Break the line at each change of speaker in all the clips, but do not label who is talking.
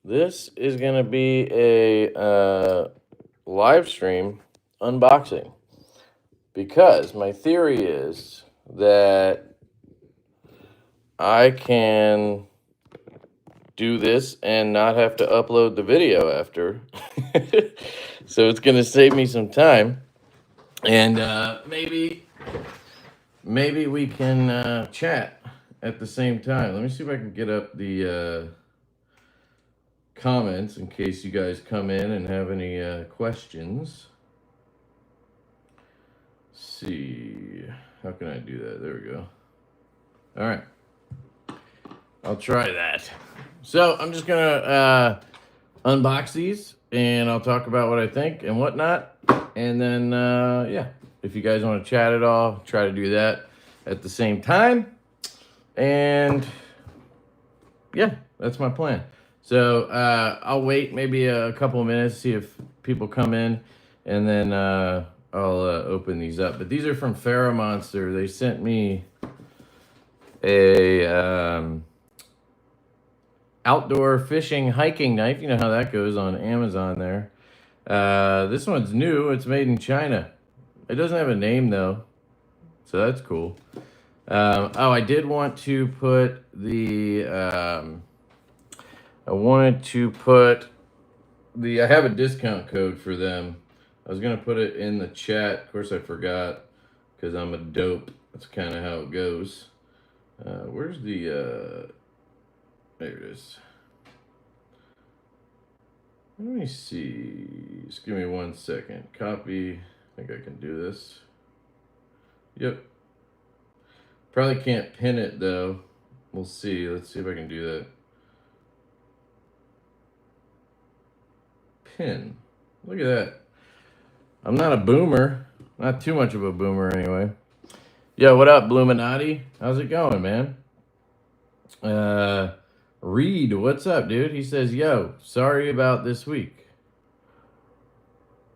This is going to be a live stream unboxing because my theory is that I can do this and not have to upload the video after. So it's going to save me some time. And maybe we can chat at the same time. Let me see if I can get up the comments in case you guys come in and have any questions. Let's see, how can I do that? There we go. All right, I'll try that. So I'm just gonna unbox these and I'll talk about what I think and whatnot. And then, yeah, if you guys want to chat at all, try to do that at the same time. And yeah, that's my plan. So I'll wait maybe a couple of minutes, see if people come in, and then I'll open these up. But these are from Ferramonster. They sent me a outdoor fishing hiking knife. You know how that goes on Amazon there. This one's new. It's made in China. It doesn't have a name though, so that's cool. Oh, I did want to put the I have a discount code for them. I was gonna put it in the chat. Of course I forgot because I'm a dope. That's kind of how it goes. Where's the there it is. Let me see. Just give me 1 second. Copy. I think I can do this. Yep. Probably can't pin it though. We'll see. Let's see if I can do that. Pin. Look at that. I'm not a boomer. Not too much of a boomer anyway. Yo, what up, Bluminati? How's it going, man? Reed, what's up, dude? He says, yo, sorry about this week.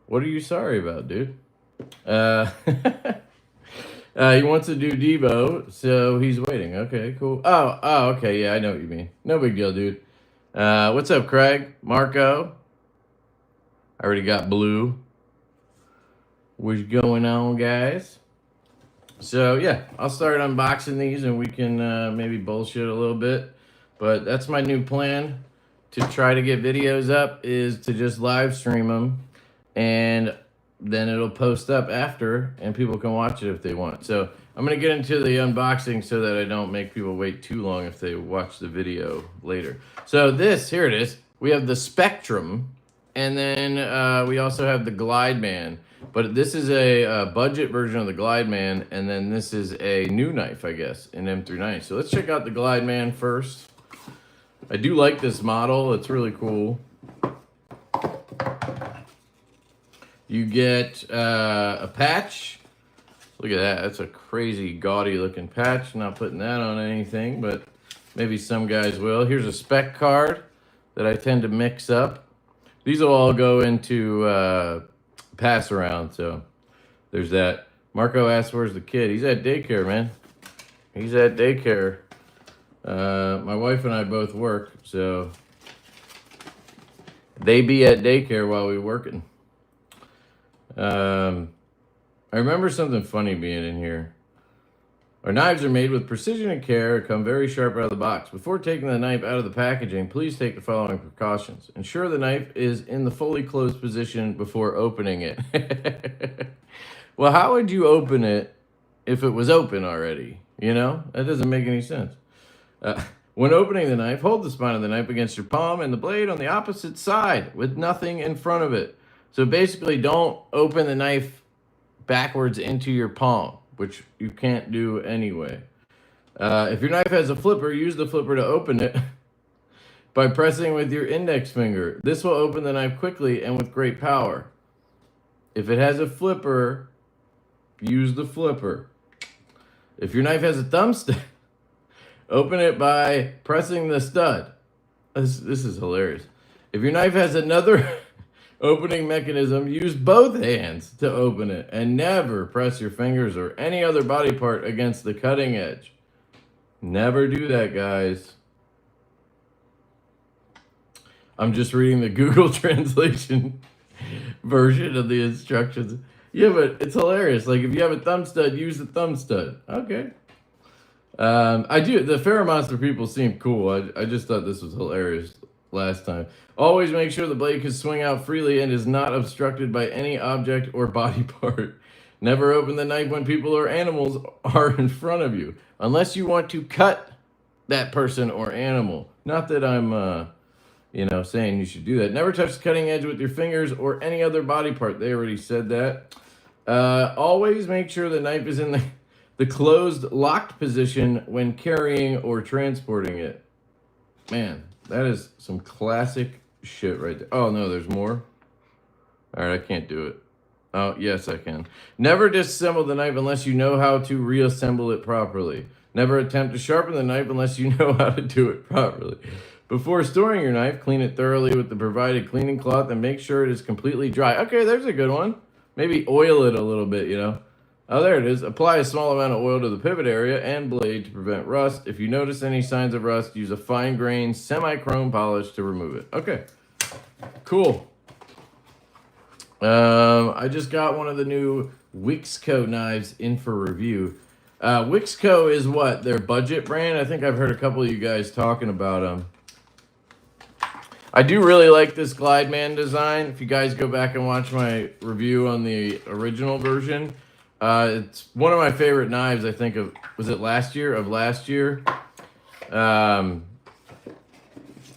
What are you sorry about, dude? He wants to do Divo, so he's waiting. Okay, cool. Oh, okay, yeah, I know what you mean. No big deal, dude. What's up, Craig? Marco? I already got Blue. What's going on, guys? So, yeah, I'll start unboxing these, and we can maybe bullshit a little bit. But that's my new plan to try to get videos up, is to just live stream them, and then it'll post up after, and people can watch it if they want. So I'm going to get into the unboxing so that I don't make people wait too long if they watch the video later. So here it is. We have the Spectrum, and then we also have the Glideman. But this is a budget version of the Glideman, and then this is a new knife, I guess, in M390. So let's check out the Glideman first. I do like this model. It's really cool. You get a patch. Look at that. That's a crazy gaudy looking patch. Not putting that on anything, but maybe some guys will. Here's a spec card that I tend to mix up. These will all go into pass around, so there's that. Marco asked, where's the kid? He's at daycare, man. He's at daycare. My wife and I both work, so they be at daycare while we working. I remember something funny being in here. Our knives are made with precision and care, come very sharp out of the box. Before taking the knife out of the packaging, please take the following precautions. Ensure the knife is in the fully closed position before opening it. Well, how would you open it if it was open already? You know, that doesn't make any sense. When opening the knife, hold the spine of the knife against your palm and the blade on the opposite side with nothing in front of it. So basically, don't open the knife backwards into your palm, which you can't do anyway. If your knife has a flipper, use the flipper to open it by pressing with your index finger. This will open the knife quickly and with great power. If it has a flipper, use the flipper. If your knife has a thumbstick, open it by pressing the stud. This is hilarious. If your knife has another opening mechanism, use both hands to open it, and never press your fingers or any other body part against the cutting edge. Never do that, guys. I'm just reading the Google translation version of the instructions. Yeah, but it's hilarious. Like, if you have a thumb stud, use the thumb stud. Okay. I do. The Ferramonster people seem cool. I just thought this was hilarious last time. Always make sure the blade can swing out freely and is not obstructed by any object or body part. Never open the knife when people or animals are in front of you, unless you want to cut that person or animal. Not that I'm, saying you should do that. Never touch the cutting edge with your fingers or any other body part. They already said that. Always make sure the knife is in the closed, locked position when carrying or transporting it. Man, that is some classic shit right there. Oh, no, there's more? All right, I can't do it. Oh, yes, I can. Never disassemble the knife unless you know how to reassemble it properly. Never attempt to sharpen the knife unless you know how to do it properly. Before storing your knife, clean it thoroughly with the provided cleaning cloth and make sure it is completely dry. Okay, there's a good one. Maybe oil it a little bit, you know. Oh, there it is. Apply a small amount of oil to the pivot area and blade to prevent rust. If you notice any signs of rust, use a fine-grained semi-chrome polish to remove it. Okay, cool. I just got one of the new Wixco knives in for review. Wixco is what? Their budget brand? I think I've heard a couple of you guys talking about them. I do really like this Glideman design. If you guys go back and watch my review on the original version, it's one of my favorite knives, I think, was it last year?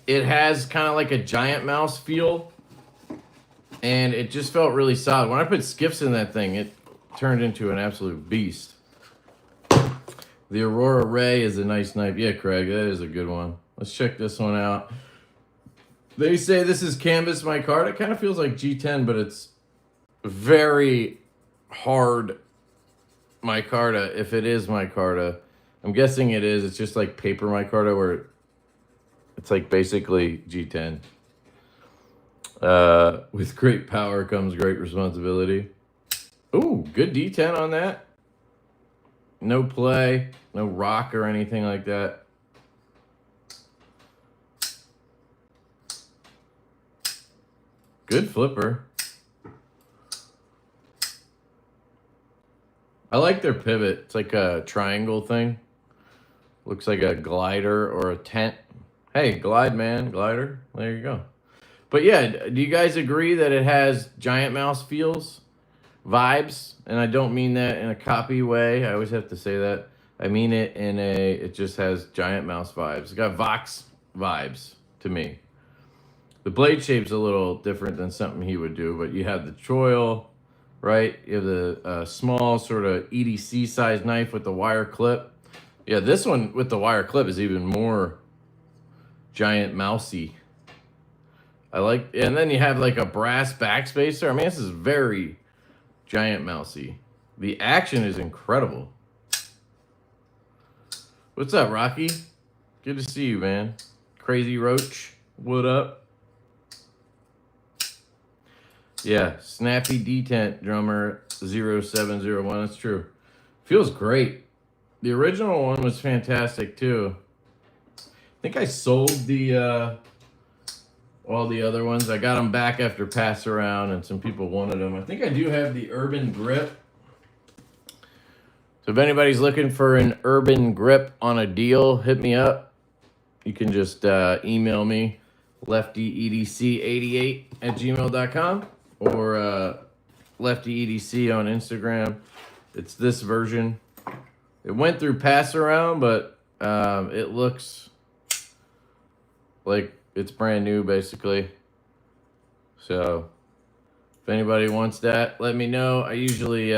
It has kind of like a giant mouse feel, and it just felt really solid. When I put skiffs in that thing, it turned into an absolute beast. The Aurora Ray is a nice knife. Yeah, Craig, that is a good one. Let's check this one out. They say this is canvas micarta. It kind of feels like G10, but it's very hard micarta, if it is micarta. I'm guessing it is. It's just like paper micarta, where it's like basically G10. With great power comes great responsibility. Ooh, good D10 on that. No play, no rock or anything like that. Good flipper. I like their pivot. It's like a triangle thing. Looks like a glider or a tent. Hey, Glideman, glider. There you go. But yeah, do you guys agree that it has giant mouse feels, vibes? And I don't mean that in a copy way. I always have to say that. I mean it in it just has giant mouse vibes. It's got Vox vibes to me. The blade shape's a little different than something he would do, but you have the choil, right? You have the small sort of EDC size knife with the wire clip. Yeah, this one with the wire clip is even more giant mousey. I like, and then you have like a brass backspacer. I mean, this is very giant mousey. The action is incredible. What's up, Rocky? Good to see you, man. Crazy Roach, what up? Yeah, Snappy Detent Drummer 0701. That's true. Feels great. The original one was fantastic too. I think I sold the all the other ones. I got them back after pass around, and some people wanted them. I think I do have the Urban Grip. So if anybody's looking for an Urban Grip on a deal, hit me up. You can just email me, LeftyEDC88@gmail.com. or LeftyEDC on Instagram. It's this version. It went through pass around, but it looks like it's brand new, basically. So if anybody wants that, let me know. I usually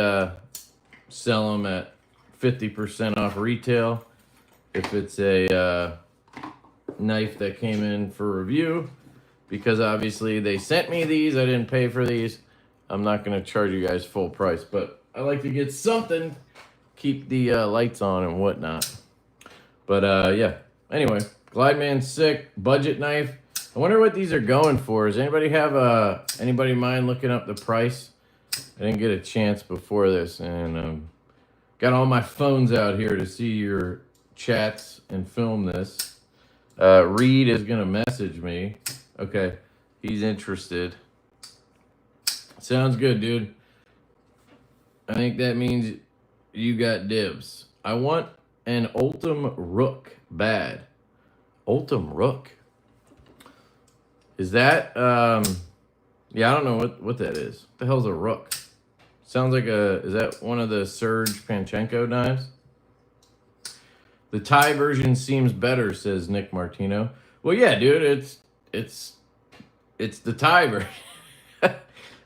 sell them at 50% off retail. If it's a knife that came in for review, because obviously they sent me these, I didn't pay for these. I'm not going to charge you guys full price, but I like to get something, keep the lights on and whatnot. But yeah, anyway, Glideman's sick, budget knife. I wonder what these are going for. Does anybody have anybody mind looking up the price? I didn't get a chance before this, and got all my phones out here to see your chats and film this. Reed is going to message me. Okay, he's interested. Sounds good, dude. I think that means you got dibs. I want an Ultim Rook bad. Ultim Rook. Is that yeah, I don't know what that is. What the hell's a rook? Sounds like is that one of the Serge Panchenko knives? The Thai version seems better, says Nick Martino. Well, yeah, dude, it's the Thai version.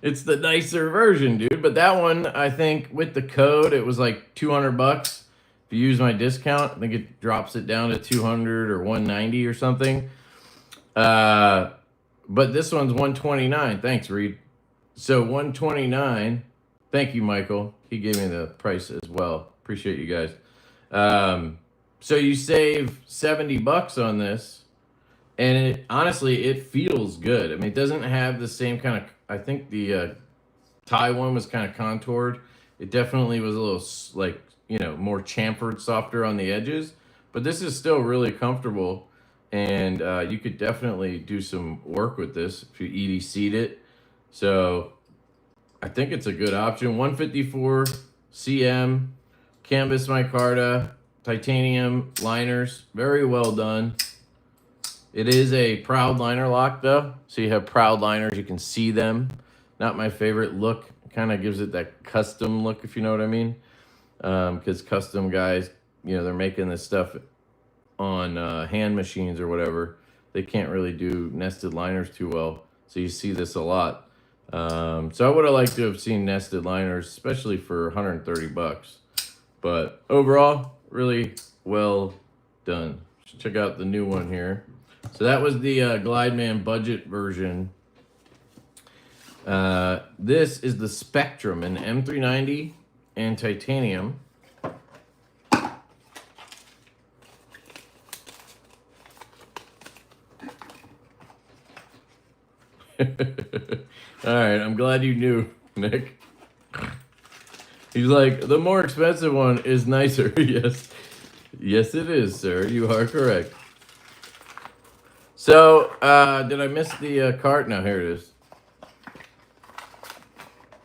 It's the nicer version, dude. But that one, I think, with the code, it was like $200. If you use my discount, I think it drops it down to 200 or 190 or something. But this one's 129. Thanks, Reed. So 129. Thank you, Michael. He gave me the price as well. Appreciate you guys. So you save $70 on this, and honestly, it feels good. I mean, it doesn't have the same kind of. I think the Thai one was kind of contoured. It definitely was a little like more chamfered, softer on the edges. But this is still really comfortable, and you could definitely do some work with this if you EDC'd it. So I think it's a good option. 154 cm canvas micarta. Titanium liners, very well done. It is a proud liner lock though, so you have proud liners, you can see them. Not my favorite look, kind of gives it that custom look, if you know what I mean. Because custom guys, they're making this stuff on hand machines or whatever. They can't really do nested liners too well, so you see this a lot. So I would have liked to have seen nested liners, especially for $130. But overall, really well done. Check out the new one here. So that was the Glideman budget version. This is the Spectrum in M390 and titanium. All right, I'm glad you knew, Nick. He's like, the more expensive one is nicer. Yes. Yes, it is, sir. You are correct. So, did I miss the cart? No, here it is.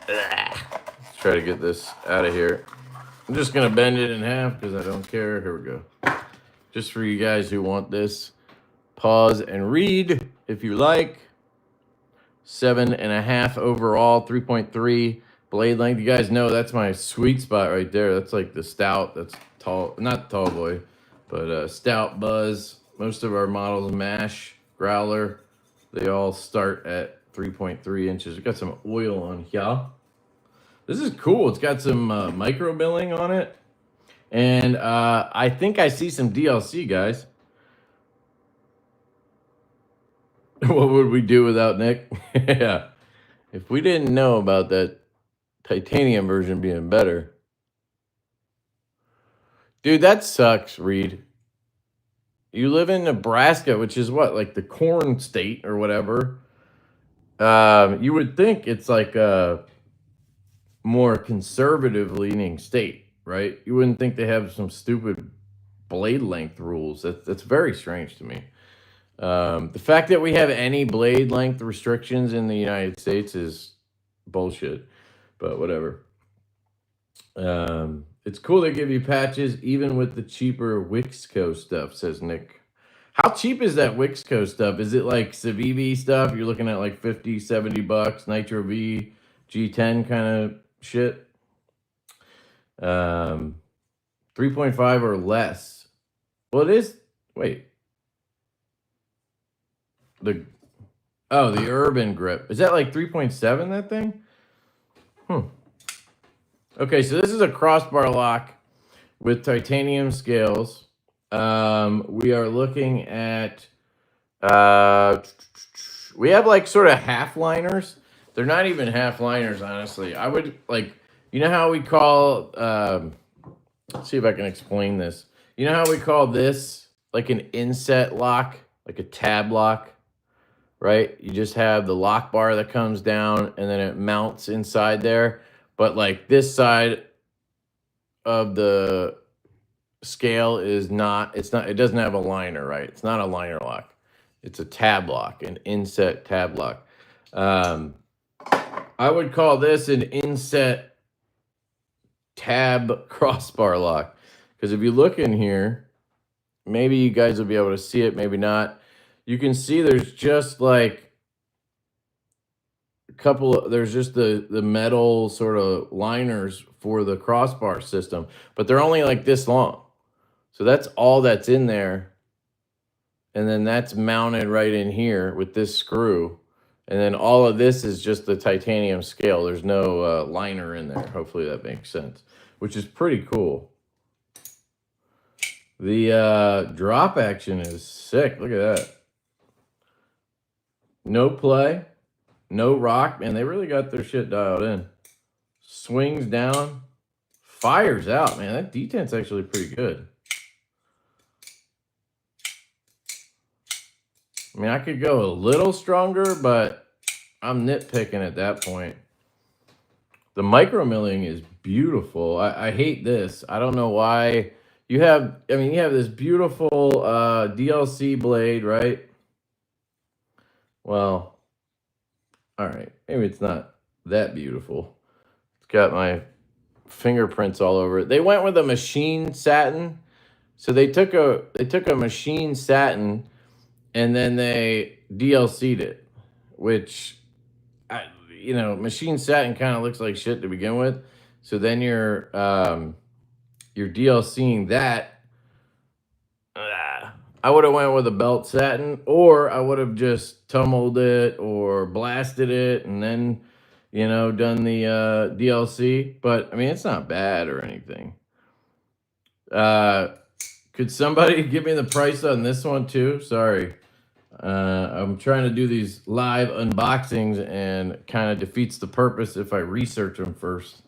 Let's try to get this out of here. I'm just going to bend it in half because I don't care. Here we go. Just for you guys who want this, pause and read if you like. 7.5 overall, 3.3 blade length. You guys know that's my sweet spot right there. That's like the stout. That's tall, not tall boy, but stout buzz. Most of our models, mash, growler, they all start at 3.3 inches. We got some oil on here. This is cool. It's got some micro milling on it, and I think I see some DLC, guys. What would we do without Nick? Yeah. If we didn't know about that titanium version being better. Dude, that sucks, Reed. You live in Nebraska, which is what, like the corn state or whatever. You would think it's like a more conservative leaning state, right? You wouldn't think they have some stupid blade length rules. That's very strange to me. The fact that we have any blade length restrictions in the United States is bullshit, but whatever. It's cool they give you patches even with the cheaper Wixco stuff, says Nick. How cheap is that Wixco stuff? Is it like Civivi stuff? You're looking at like $50, $70, Nitro V, G10 kind of shit. 3.5 or less. Well, it is. Wait. The Urban Grip. Is that like 3.7, that thing? Okay, so this is a crossbar lock with titanium scales. We are looking at, we have like sort of half liners. They're not even half liners, honestly. I would like, you know how we call, let's see if I can explain this. You know how we call this like an inset lock, like a tab lock, right? You just have the lock bar that comes down and then it mounts inside there. But like this side of the scale is not, it doesn't have a liner, right? It's not a liner lock. It's a tab lock, an inset tab lock. I would call this an inset tab crossbar lock, because if you look in here, maybe you guys will be able to see it, maybe not. You can see there's just like a couple, there's just the metal sort of liners for the crossbar system, but they're only like this long. So that's all that's in there. And then that's mounted right in here with this screw. And then all of this is just the titanium scale. There's no liner in there. Hopefully that makes sense, which is pretty cool. The drop action is sick. Look at that. No play, no rock. Man, they really got their shit dialed in. Swings down, fires out. Man, that detent's actually pretty good. I mean, I could go a little stronger, but I'm nitpicking at that point. The micro milling is beautiful. I hate this. I don't know why. You have this beautiful DLC blade, right? Well, all right. Maybe it's not that beautiful. It's got my fingerprints all over it. They went with a machine satin. So they took a machine satin and then they DLC'd it, which, machine satin kind of looks like shit to begin with. So then you're DLCing that. I would have went with a belt satin, or I would have just tumbled it or blasted it and then, done the DLC. But I mean, it's not bad or anything. Could somebody give me the price on this one too? Sorry. I'm trying to do these live unboxings and kind of defeats the purpose if I research them first.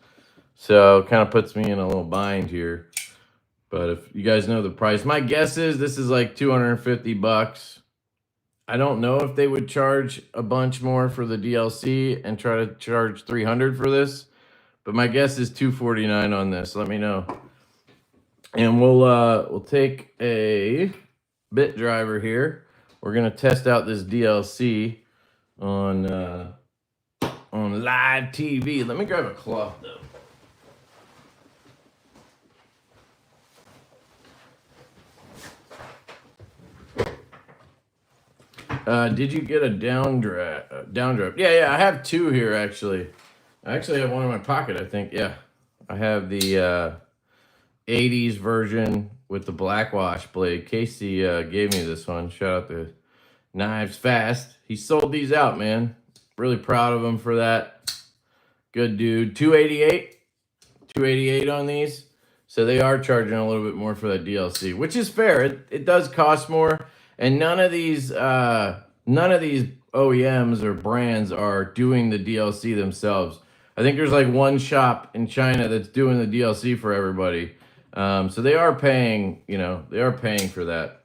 So kind of puts me in a little bind here. But if you guys know the price, my guess is this is like $250. I don't know if they would charge a bunch more for the DLC and try to charge $300 for this, but my guess is $249 on this. Let me know. And we'll take a bit driver here. We're gonna test out this DLC on live TV. Let me grab a cloth though. Did you get a downdraft? Yeah, I have two here actually. I actually have one in my pocket, I think. Yeah, I have the 80s version with the black wash blade. Casey gave me this one. Shout out to Knives Fast. He sold these out, man. Really proud of him for that. Good dude. $288 on these. So they are charging a little bit more for that DLC, which is fair. It does cost more, and none of these OEMs or brands are doing the DLC themselves. I think there's like one shop in China that's doing the DLC for everybody. So they are paying, they are paying for that.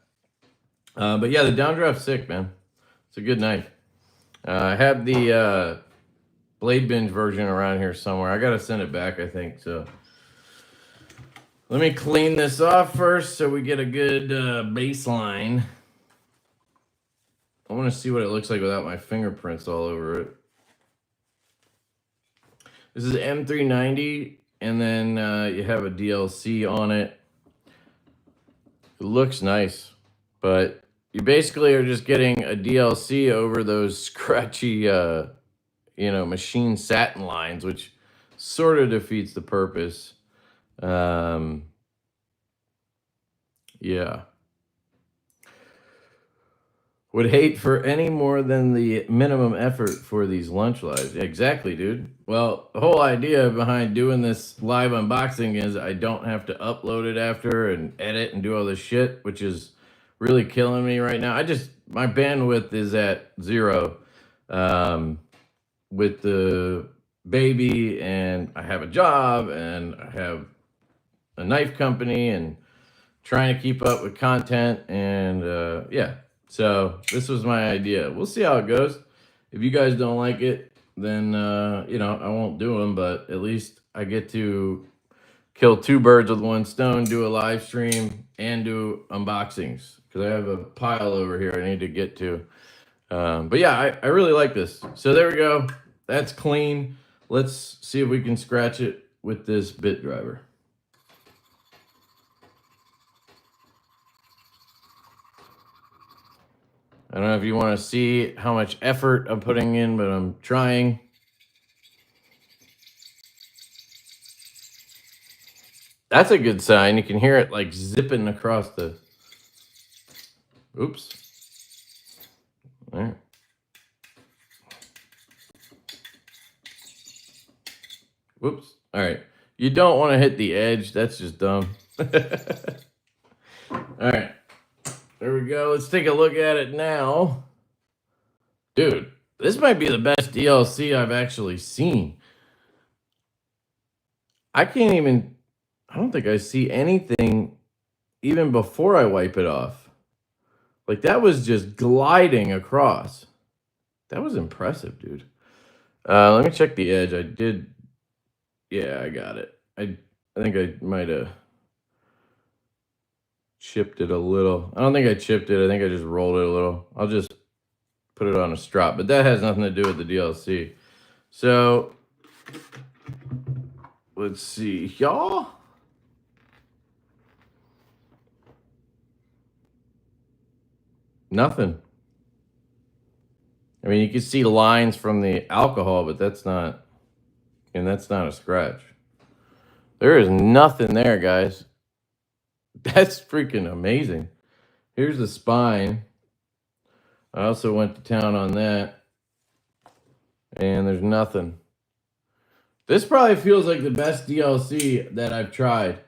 But yeah, the downdraft's sick, man. It's a good knife. I have the Blade Binge version around here somewhere. I got to send it back, I think. So let me clean this off first so we get a good baseline. I want to see what it looks like without my fingerprints all over it. This is M390, and then you have a DLC on it. It looks nice, but you basically are just getting a DLC over those scratchy, machine satin lines, which sort of defeats the purpose. Yeah. Would hate for any more than the minimum effort for these lunch lives. Exactly, dude. Well, the whole idea behind doing this live unboxing is I don't have to upload it after and edit and do all this shit, which is really killing me right now. My bandwidth is at 0 with the baby, and I have a job, and I have a knife company, and trying to keep up with content, and yeah. So this was my idea. We'll see how it goes. If you guys don't like it, then, I won't do them, but at least I get to kill two birds with one stone, do a live stream, and do unboxings. because I have a pile over here I need to get to. But yeah, I really like this. So there we go. That's clean. Let's see if we can scratch it with this bit driver. I don't know if you want to see how much effort I'm putting in, but I'm trying. That's a good sign. You can hear it like zipping across the... Oops. All right. Whoops. All right. You don't want to hit the edge. That's just dumb. All right. There we go. Let's take a look at it now. Dude, this might be the best DLC I've actually seen. I don't think I see anything even before I wipe it off. Like, that was just gliding across. That was impressive, dude. Let me check the edge. I did. Yeah, I got it. I think I might have chipped it a little. I don't think I chipped it. I think I just rolled it a little. I'll just put it on a strop, but that has nothing to do with the DLC. So let's see, y'all. Nothing. I mean, you can see lines from the alcohol, but that's not, and that's not a scratch. There is nothing there, guys. That's freaking amazing. Here's the spine. I also went to town on that, and there's nothing. This probably feels like the best DLC that I've tried.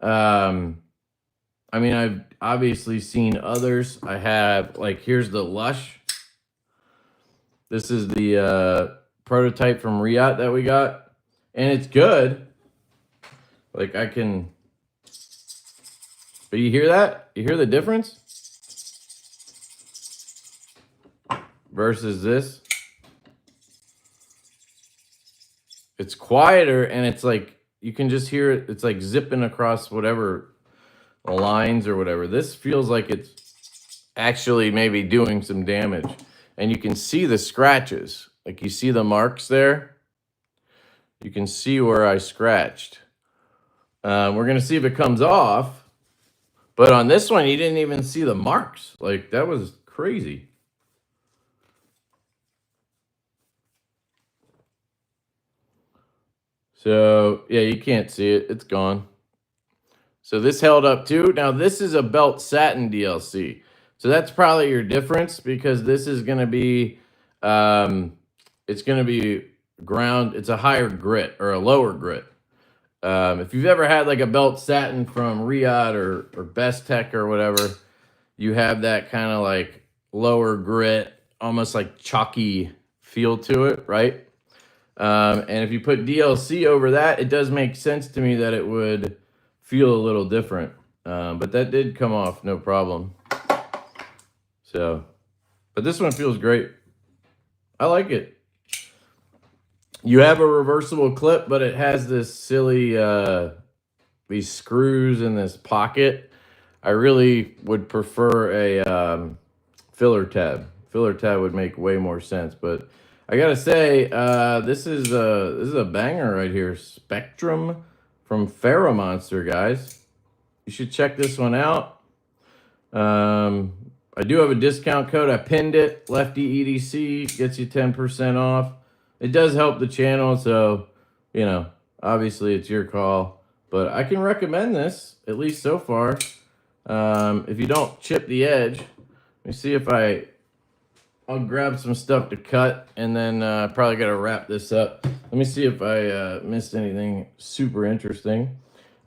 I mean, I've obviously seen others. I have, like, here's the Lush. This is the prototype from Riot that we got, and it's good. Like, I can... But you hear that? You hear the difference? Versus this. It's quieter, and it's like, you can just hear it. It's like zipping across whatever lines or whatever. This feels like it's actually maybe doing some damage. And you can see the scratches. Like, you see the marks there? You can see where I scratched. We're going to see if it comes off. But on this one, you didn't even see the marks. Like, that was crazy. So, yeah, you can't see it. It's gone. So this held up too. Now, this is a belt satin DLC. So that's probably your difference, because this is going to be, it's going to be ground. It's a higher grit or a lower grit. If you've ever had like a belt satin from Riot or Best Tech or whatever, you have that kind of like lower grit, almost like chalky feel to it, right? And if you put DLC over that, it does make sense to me that it would feel a little different. But that did come off, no problem. So, but this one feels great. I like it. You have a reversible clip, but it has this silly, these screws in this pocket. I really would prefer a filler tab. Filler tab would make way more sense, but I gotta say, this is a banger right here. Spectrum from Ferramonster, guys. You should check this one out. I do have a discount code. I pinned it. LeftyEDC gets you 10% off. It does help the channel, so, you know, obviously it's your call. But I can recommend this, at least so far. If you don't chip the edge, let me see if I'll grab some stuff to cut, and then probably got to wrap this up. Let me see if I missed anything super interesting.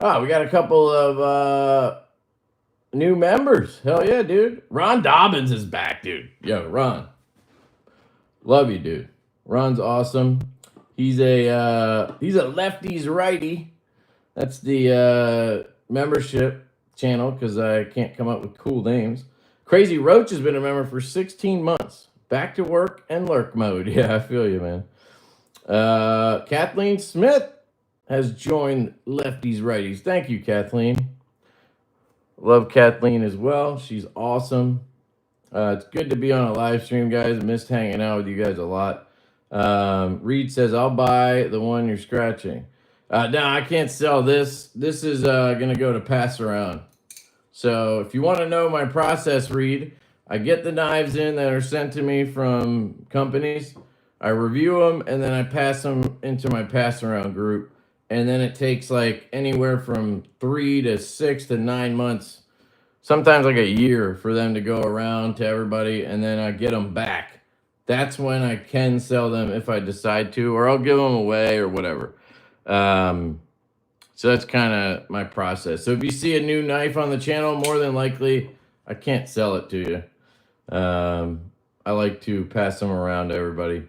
Ah, we got a couple of new members. Hell yeah, dude. Ron Dobbins is back, dude. Yo, Ron. Love you, dude. Ron's awesome. He's a lefties righty. That's the membership channel, because I can't come up with cool names. Crazy Roach has been a member for 16 months. Back to work and lurk mode. Yeah, I feel you, man. Kathleen Smith has joined Lefties Righties. Thank you, Kathleen. Love Kathleen as well. She's awesome. It's good to be on a live stream, guys. I missed hanging out with you guys a lot. Reed says, I'll buy the one you're scratching. No, I can't sell this. This is going to go to pass around. So if you want to know my process, Reed, I get the knives in that are sent to me from companies. I review them, and then I pass them into my pass around group. And then it takes like anywhere from 3 to 6 to 9 months, sometimes like a year, for them to go around to everybody, and then I get them back. That's when I can sell them if I decide to, or I'll give them away or whatever. So that's kind of my process. So if you see a new knife on the channel, more than likely, I can't sell it to you. I like to pass them around to everybody.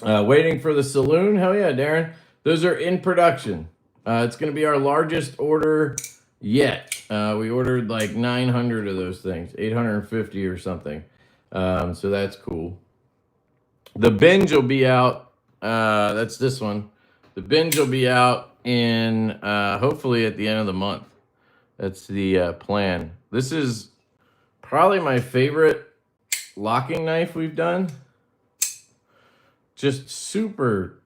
Waiting for the saloon. Hell yeah, Darren. Those are in production. It's going to be our largest order yet. We ordered like 900 of those things, 850 or something. So that's cool. The binge will be out. That's this one. The binge will be out in hopefully at the end of the month. That's the plan. This is probably my favorite locking knife we've done. Just super,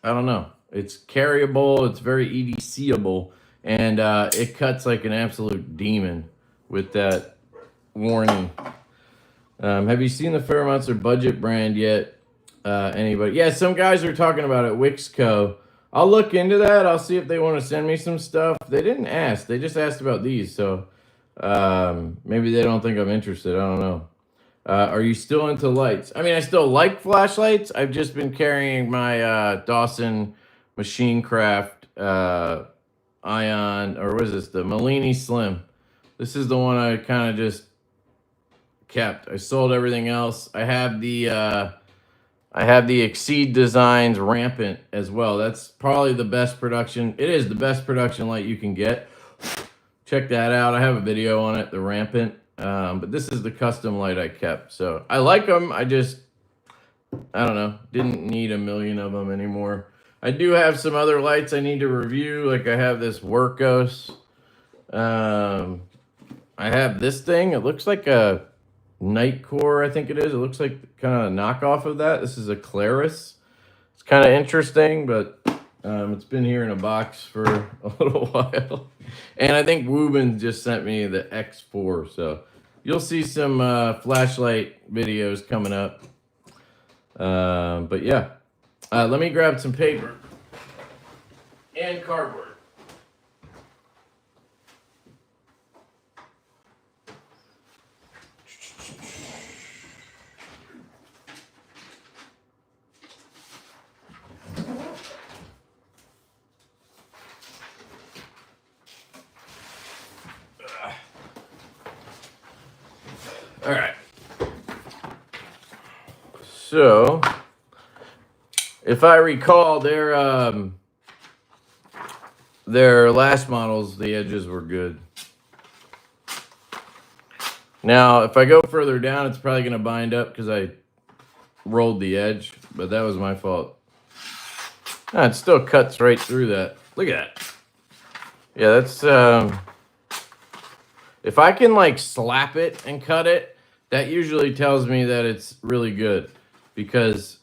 I don't know. It's carryable. It's very EDCable. And it cuts like an absolute demon with that warning. Have you seen the Ferramonster budget brand yet? Anybody? Yeah, some guys are talking about it. Wixco. I'll look into that. I'll see if they want to send me some stuff. They didn't ask. They just asked about these. So maybe they don't think I'm interested. I don't know. Are you still into lights? I mean, I still like flashlights. I've just been carrying my Dawson Machinecraft Ion, or what is this? The Malini Slim. This is the one I kind of just kept. I sold everything else. I have the Exceed Designs Rampant as well. That's probably the best production. It is the best production light you can get. Check that out. I have a video on it, the Rampant. But this is the custom light I kept. So I like them. I don't know, didn't need a million of them anymore. I do have some other lights I need to review. Like I have this Workos. I have this thing. It looks like a Nightcore, I think it is. It looks like kind of a knockoff of that. This is a Claris. It's kind of interesting, but it's been here in a box for a little while. And I think Woobin just sent me the X4. So you'll see some flashlight videos coming up. But yeah, let me grab some paper and cardboard. All right. So, if I recall, their last models, the edges were good. Now, if I go further down, it's probably going to bind up because I rolled the edge, but that was my fault. Ah, it still cuts right through that. Look at that. Yeah, that's... if I can, like, slap it and cut it, that usually tells me that it's really good, because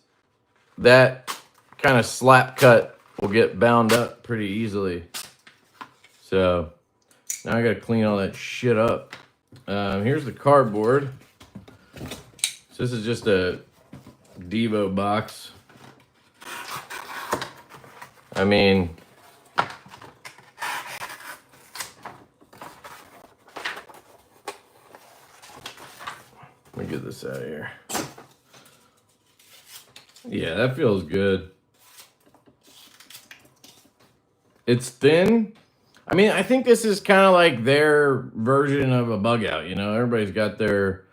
that kind of slap cut will get bound up pretty easily. So now I got to clean all that shit up. Here's the cardboard. So this is just a Divo box. I mean, let me get this out of here. Yeah, that feels good. It's thin. I mean, I think this is kind of like their version of a bug out, you know? Everybody's got their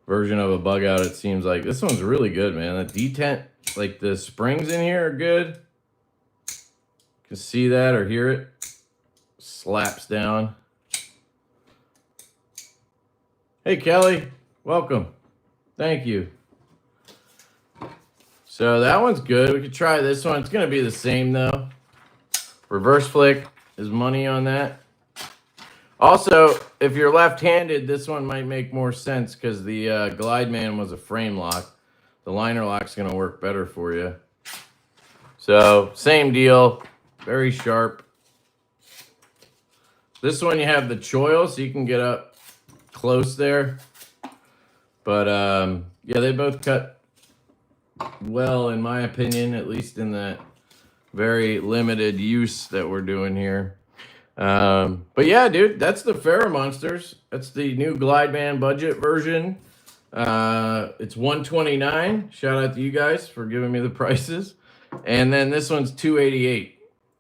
version of a bug out, it seems like. This one's really good, man. The detent, like the springs in here are good. You can see that or hear it. Slaps down. Hey, Kelly. Welcome. Thank you. So that one's good. We could try this one. It's going to be the same, though. Reverse flick is money on that. Also, if you're left-handed, this one might make more sense because the Glideman was a frame lock. The liner lock's going to work better for you. So, same deal. Very sharp. This one you have the choil, so you can get up close there. But, yeah, they both cut well, in my opinion, at least in that very limited use that we're doing here. But yeah, dude, that's the Ferramonsters. That's the new Glideman budget version. It's $129. Shout out to you guys for giving me the prices. And then this one's $288.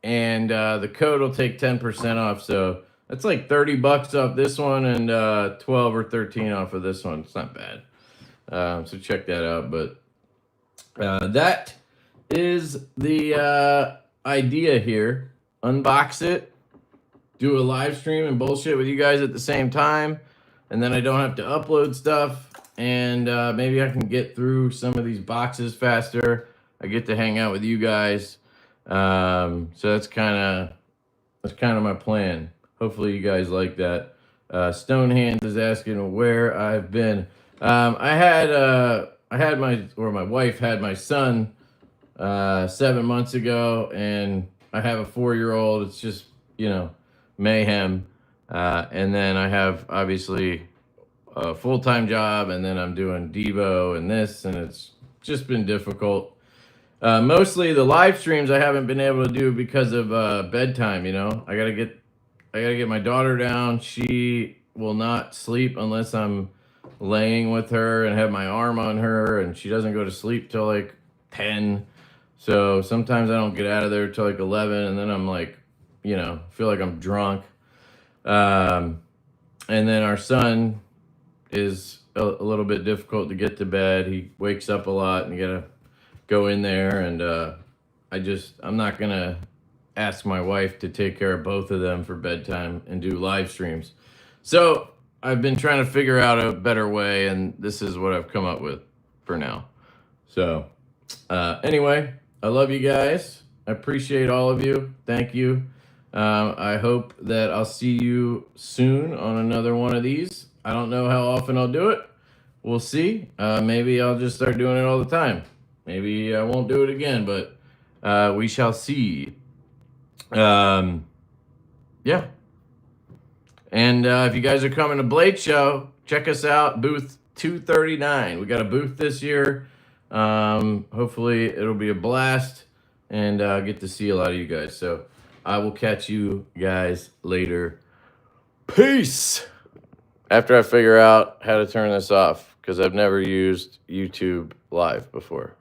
And the code will take 10% off. So that's like $30 off this one and 12 or 13 off of this one. It's not bad. So check that out. But that is the idea here. Unbox it. Do a live stream and bullshit with you guys at the same time, and then I don't have to upload stuff, and maybe I can get through some of these boxes faster. I get to hang out with you guys, so that's kind of my plan. Hopefully you guys like that. Stonehands is asking where I've been. My wife had my son 7 months ago, and I have a 4-year-old. It's just, you know, mayhem. And then I have obviously a full-time job, and then I'm doing Divo and this, and it's just been difficult. Mostly the live streams I haven't been able to do because of bedtime, you know. I gotta get my daughter down. She will not sleep unless I'm laying with her and have my arm on her, and she doesn't go to sleep till like 10. So sometimes I don't get out of there till like 11, and then I'm like, you know, feel like I'm drunk. And then our son is a little bit difficult to get to bed. He wakes up a lot, and you gotta go in there, and I'm not gonna ask my wife to take care of both of them for bedtime and do live streams. So I've been trying to figure out a better way, and this is what I've come up with for now. So anyway, I love you guys. I appreciate all of you. Thank you. I hope that I'll see you soon on another one of these. I don't know how often I'll do it. We'll see. Maybe I'll just start doing it all the time. Maybe I won't do it again, but we shall see. Yeah. And if you guys are coming to Blade Show, check us out, booth 239. We got a booth this year. Hopefully it'll be a blast, and get to see a lot of you guys. So I will catch you guys later. Peace. After I figure out how to turn this off, because I've never used YouTube Live before.